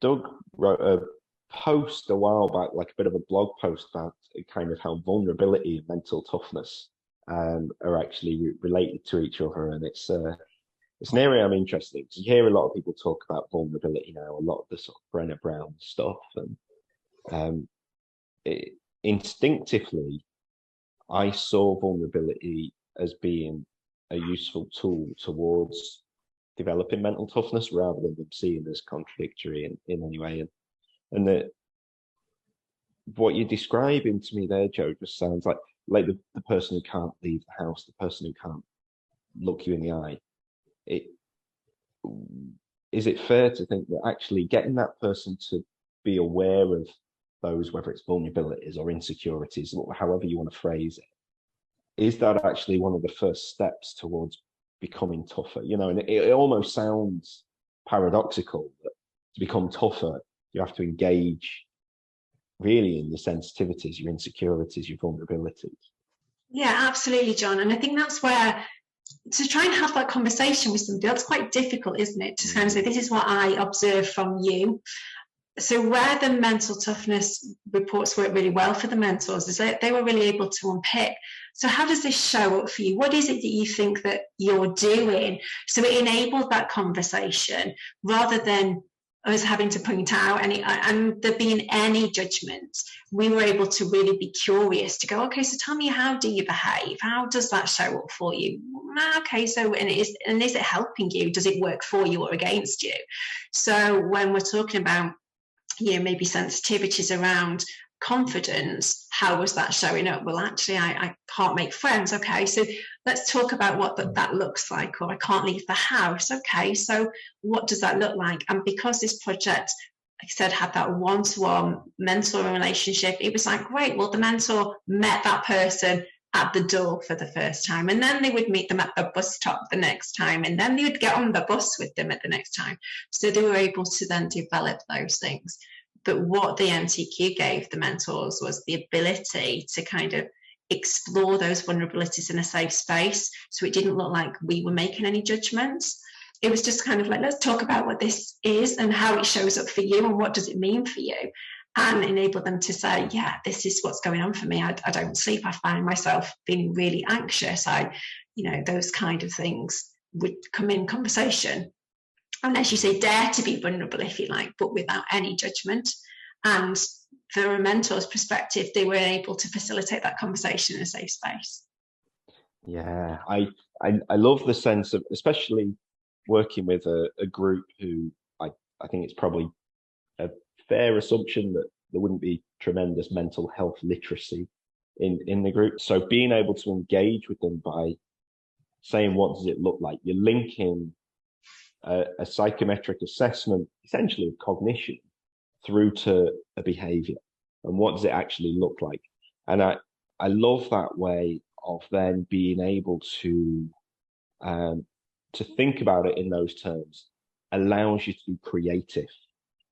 Doug wrote a post a while back, like a bit of a blog post about kind of how vulnerability and mental toughness are actually related to each other, and it's an area I'm interested in because you hear a lot of people talk about vulnerability now, a lot of the sort of Brenner Brown stuff, and instinctively, I saw vulnerability as being a useful tool towards developing mental toughness rather than them seeing as contradictory in any way. And that what you're describing to me there, Joe, just sounds like the person who can't leave the house, the person who can't look you in the eye. Is it fair to think that actually getting that person to be aware of those, whether it's vulnerabilities or insecurities, however you want to phrase it, is that actually one of the first steps towards becoming tougher? You know, and it almost sounds paradoxical that to become tougher, you have to engage really in your sensitivities, your insecurities, your vulnerabilities. Yeah, absolutely, John. And I think that's where to try and have that conversation with somebody, that's quite difficult, isn't it? To kind of say, this is what I observe from you. So where the mental toughness reports work really well for the mentors is that they were really able to unpick. So how does this show up for you? What is it that you think that you're doing? So it enabled that conversation rather than us having to point out and there being any judgment. We were able to really be curious to go, okay, so tell me, how do you behave? How does that show up for you? Okay, so is it helping you? Does it work for you or against you? So when we're talking about, you know, maybe sensitivities around confidence, how was that showing up? Well, actually, I can't make friends. Okay, so let's talk about what that looks like. Or I can't leave the house. Okay, so what does that look like? And because this project, like I said, had that one-to-one mentoring relationship, it was like, great, well, the mentor met that person at the door for the first time, and then they would meet them at the bus stop the next time, and then they would get on the bus with them at the next time. So they were able to then develop those things. But what the MTQ gave the mentors was the ability to kind of explore those vulnerabilities in a safe space. So it didn't look like we were making any judgments. It was just kind of like, let's talk about what this is and how it shows up for you and what does it mean for you, and enable them to say, yeah, this is what's going on for me. I don't sleep. I find myself being really anxious. Those kind of things would come in conversation. And as you say, dare to be vulnerable, if you like, but without any judgment. And from a mentor's perspective, they were able to facilitate that conversation in a safe space. Yeah, I love the sense of, especially working with a group who I think it's probably a fair assumption that there wouldn't be tremendous mental health literacy in the group. So being able to engage with them by saying, what does it look like? You're linking a psychometric assessment, essentially of cognition, through to a behavior, and what does it actually look like? And I love that way of then being able to think about it in those terms allows you to be creative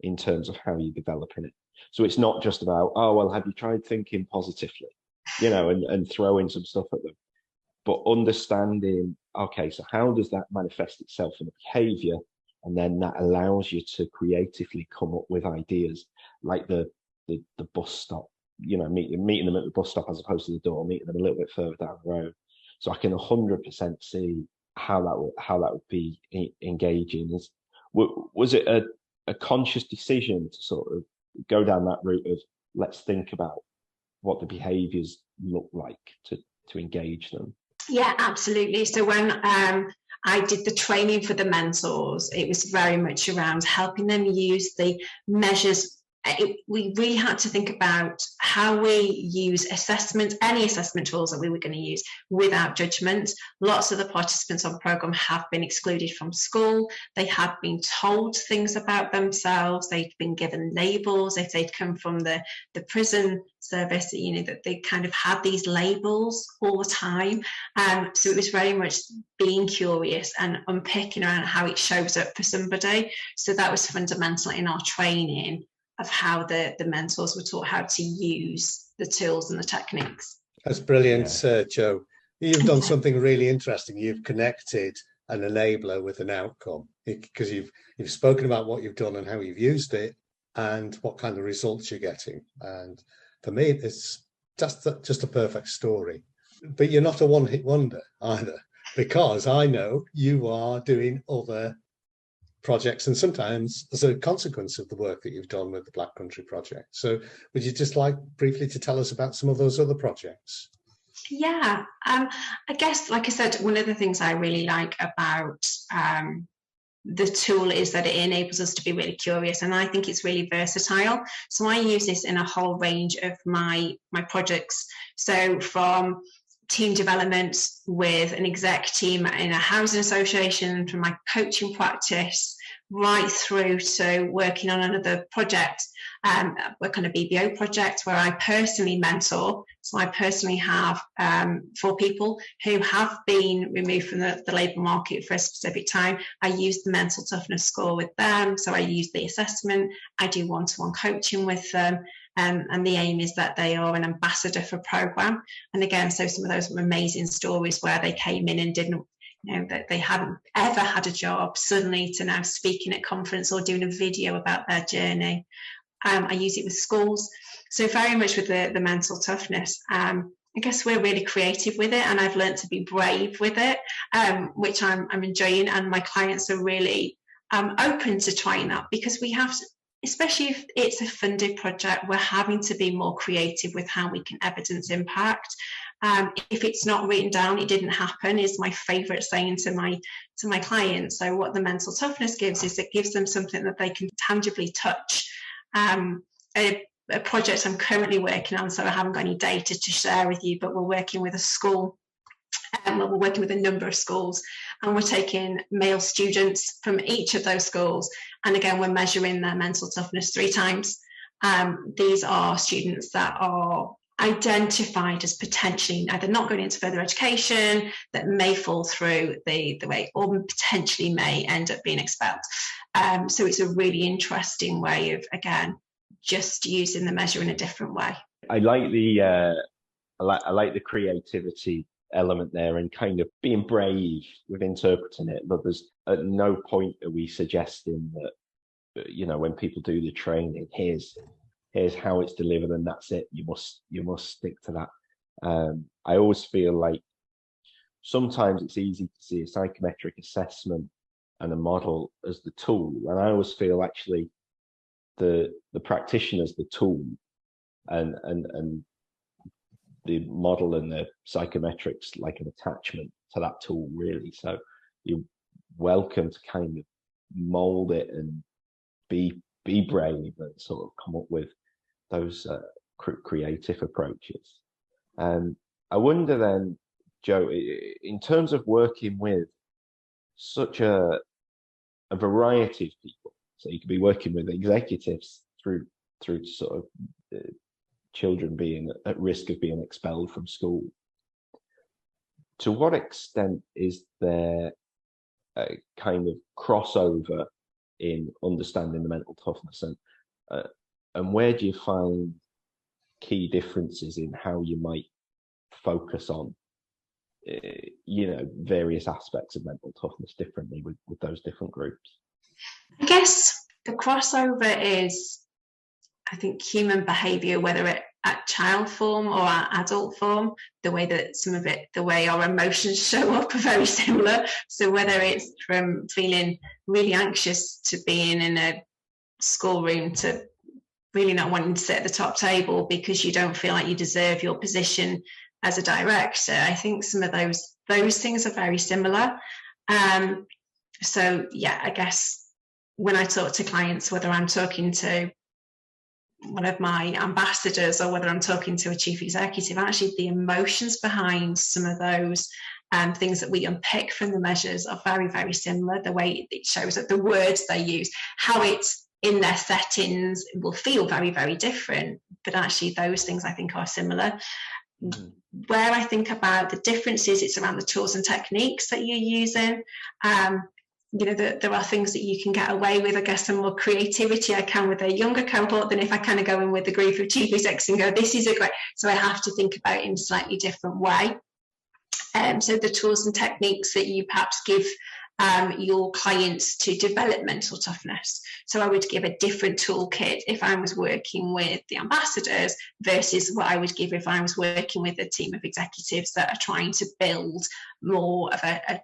in terms of how you're developing it. So it's not just about, oh, well, have you tried thinking positively, and throwing some stuff at them, but understanding, okay, so how does that manifest itself in a behavior? And then that allows you to creatively come up with ideas like the bus stop, meeting them at the bus stop as opposed to the door, meeting them a little bit further down the road. So I can 100% see how that would be engaging. Was it a conscious decision to sort of go down that route of, let's think about what the behaviors look like to engage them? Yeah, absolutely. So when I did the training for the mentors, it was very much around helping them use the measures. We really had to think about how we use any assessment tools that we were going to use without judgment. Lots of the participants on the programme have been excluded from school. They had been told things about themselves. They'd been given labels. If they'd come from the prison service, that they kind of had these labels all the time. So it was very much being curious and unpicking around how it shows up for somebody. So that was fundamental in our training of how the mentors were taught how to use the tools and the techniques. That's brilliant, Joe. You've done something really interesting. You've connected an enabler with an outcome. because you've spoken about what you've done and how you've used it and what kind of results you're getting. And for me, it's just a perfect story. But you're not a one-hit wonder either, because I know you are doing other projects, and sometimes as a consequence of the work that you've done with the Black Country Project. So would you just like briefly to tell us about some of those other projects? Yeah, I guess, like I said, one of the things I really like about the tool is that it enables us to be really curious, and I think it's really versatile. So I use this in a whole range of my projects. So from team development with an exec team in a housing association, from my coaching practice, right through to working on another project, work on a BBO project where I personally mentor. So I personally have 4 people who have been removed from the labour market for a specific time. I use the mental toughness score with them. So I use the assessment. I do one-to-one coaching with them. And the aim is that they are an ambassador for program. And again, so some of those were amazing stories where they came in and didn't, that they hadn't ever had a job, suddenly to now speaking at conference or doing a video about their journey. I use it with schools. So very much with the mental toughness. I guess we're really creative with it, and I've learned to be brave with it, which I'm enjoying. And my clients are really open to trying that, because we have to, especially if it's a funded project, we're having to be more creative with how we can evidence impact. If it's not written down, it didn't happen, is my favourite saying to my clients. So what the mental toughness gives is it gives them something that they can tangibly touch. A project I'm currently working on, so I haven't got any data to share with you, but we're working with a school. We're working with a number of schools, and we're taking male students from each of those schools, and again we're measuring their mental toughness 3 times. These are students that are identified as potentially either not going into further education, that may fall through the way, or potentially may end up being expelled. So it's a really interesting way of, again, just using the measure in a different way. I like the creativity element there, and kind of being brave with interpreting it. But there's at no point are we suggesting that, when people do the training, here's how it's delivered and that's it. You must stick to that. I always feel like sometimes it's easy to see a psychometric assessment and a model as the tool, and I always feel actually the practitioner's the tool, and the model and the psychometrics like an attachment to that tool, really. So you're welcome to kind of mold it and be brave and sort of come up with those creative approaches. I wonder then, Joe, in terms of working with such a variety of people, so you could be working with executives through to sort of children being at risk of being expelled from school. To what extent is there a kind of crossover in understanding the mental toughness, and where do you find key differences in how you might focus on various aspects of mental toughness differently with those different groups? I guess the crossover is, I think, human behaviour, whether it at child form or at adult form, the way that the way our emotions show up are very similar. So whether it's from feeling really anxious to being in a schoolroom to really not wanting to sit at the top table because you don't feel like you deserve your position as a director, I think some of those things are very similar. So yeah, I guess when I talk to clients, whether I'm talking to one of my ambassadors or whether I'm talking to a chief executive, actually the emotions behind some of those things that we unpick from the measures are very, very similar. The way it shows that the words they use, how it's in their settings will feel very, very different, but actually those things I think are similar. Mm-hmm. Where I think about the differences, it's around the tools and techniques that you're using. There are things that you can get away with, I guess, some more creativity I can with a younger cohort than if I kind of go in with a group of chief execs and go, this is a great, so I have to think about it in a slightly different way. So the tools and techniques that you perhaps give your clients to develop mental toughness. So I would give a different toolkit if I was working with the ambassadors versus what I would give if I was working with a team of executives that are trying to build more of a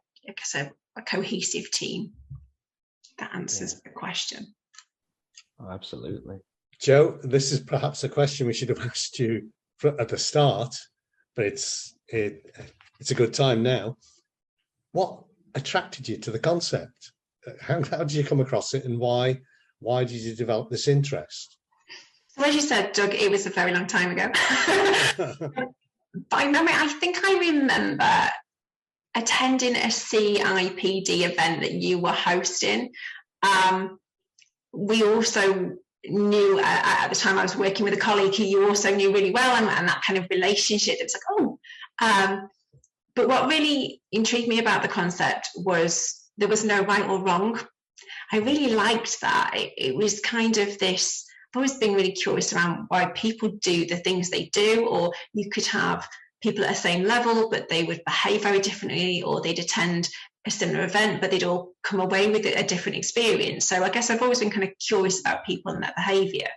cohesive team. That answers the question. Oh, absolutely. Joe, this is perhaps a question we should have asked you at the start, but it's a good time now. What attracted you to the concept? How did you come across it, and why did you develop this interest? So as you said, Doug, it was a very long time ago. By memory, I think I remember attending a CIPD event that you were hosting. We also knew at the time I was working with a colleague who you also knew really well, and that kind of relationship. It was like, but what really intrigued me about the concept was there was no right or wrong. I really liked that. It was kind of this, I've always been really curious around why people do the things they do, or you could have people at the same level, but they would behave very differently, or they'd attend a similar event, but they'd all come away with a different experience. So I guess I've always been kind of curious about people and their behavior.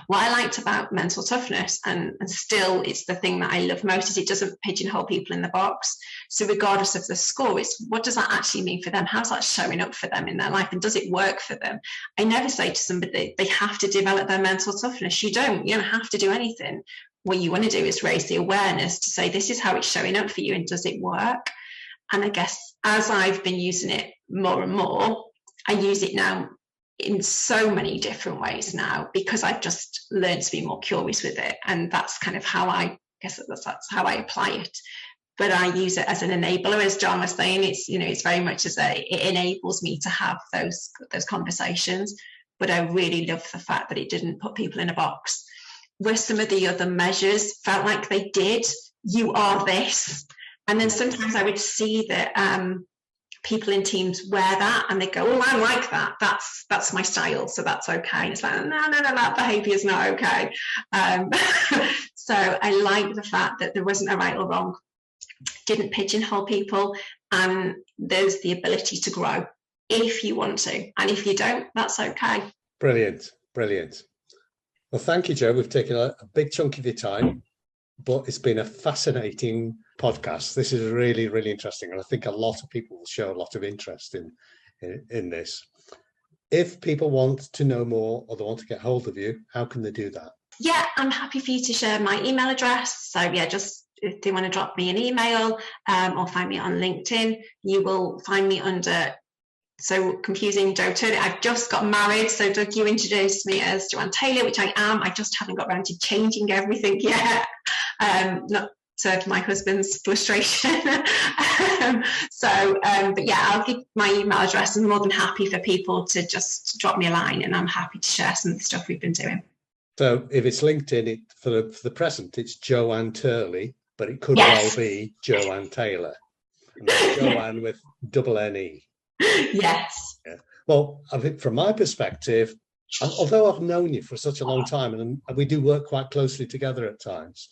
What I liked about mental toughness, and still it's the thing that I love most, is it doesn't pigeonhole people in the box. So regardless of the score, it's what does that actually mean for them? How's that showing up for them in their life? And does it work for them? I never say to somebody they have to develop their mental toughness. You don't have to do anything. What you want to do is raise the awareness to say, this is how it's showing up for you, and does it work? And I guess as I've been using it more and more, I use it now in so many different ways now, because I've just learned to be more curious with it. And that's kind of how that's how I apply it. But I use it as an enabler, as John was saying. It's very much it enables me to have those conversations. But I really love the fact that it didn't put people in a box. Where some of the other measures felt like they did, you are this. And then sometimes I would see that people in teams wear that and they go, oh, I like that. That's my style, so that's okay. And it's like, no, that behaviour is not okay. So I like the fact that there wasn't a right or wrong, didn't pigeonhole people, and there's the ability to grow if you want to. And if you don't, that's okay. Brilliant. Well, thank you, Joe. We've taken a big chunk of your time, but it's been a fascinating podcast. This is really, really interesting. And I think a lot of people will show a lot of interest in this. If people want to know more, or they want to get hold of you, how can they do that? Yeah, I'm happy for you to share my email address. So yeah, just if they want to drop me an email or find me on LinkedIn, you will find me under, so confusing, Joe Taylor. I've just got married, so Doug, you introduced me as Joanne Taylor, which I am. I just haven't got around to changing everything yet. Not to my husband's frustration. But yeah, I'll give my email address. I'm more than happy for people to just drop me a line, and I'm happy to share some of the stuff we've been doing. So if it's LinkedIn, for the present, it's Joanne Taylor, but it could well be Joanne Taylor. And Joanne with double N-E. Yes. Yeah. Well, I think from my perspective, although I've known you for such a long time, and we do work quite closely together at times,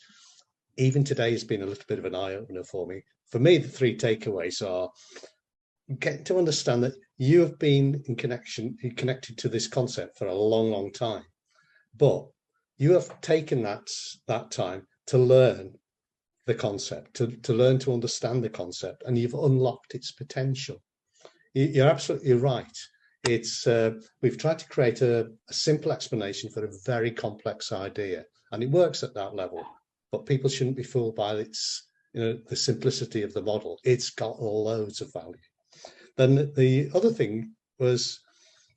even today has been a little bit of an eye-opener for me. For me, the three takeaways are getting to understand that you have been connected to this concept for a long, long time, but you have taken that time to learn the concept, to learn to understand the concept, and you've unlocked its potential. You're absolutely right. It's we've tried to create a simple explanation for a very complex idea, and it works at that level. But people shouldn't be fooled by the simplicity of the model. It's got loads of value. Then the other thing was,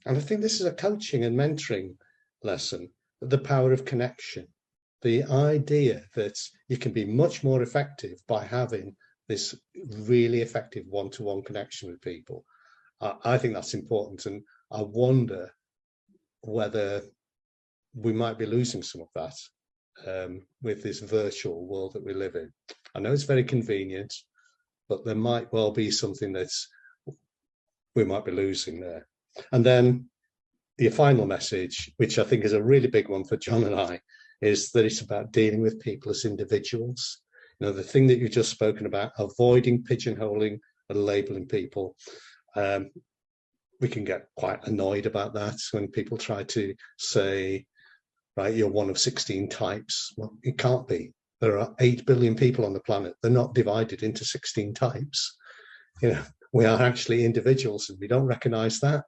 and I think this is a coaching and mentoring lesson, the power of connection. The idea that you can be much more effective by having this really effective one-to-one connection with people. I think that's important, and I wonder whether we might be losing some of that with this virtual world that we live in. I know it's very convenient, but there might well be something that's we might be losing there. And then the final message, which I think is a really big one for John and I, is that it's about dealing with people as individuals. The thing that you've just spoken about, avoiding pigeonholing and labeling people. We can get quite annoyed about that when people try to say, right, you're one of 16 types. Well, it can't be. There are 8 billion people on the planet. They're not divided into 16 types. We are actually individuals, and we don't recognize that.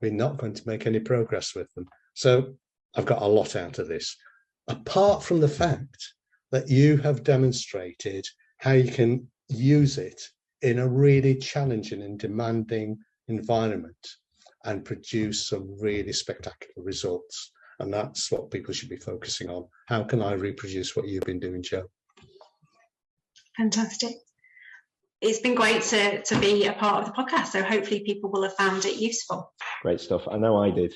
We're not going to make any progress with them. So I've got a lot out of this, apart from the fact that you have demonstrated how you can use it in a really challenging and demanding environment and produce some really spectacular results. And that's what people should be focusing on. How can I reproduce what you've been doing, Jo? Fantastic. It's been great to be a part of the podcast. So hopefully people will have found it useful. Great stuff. I know I did.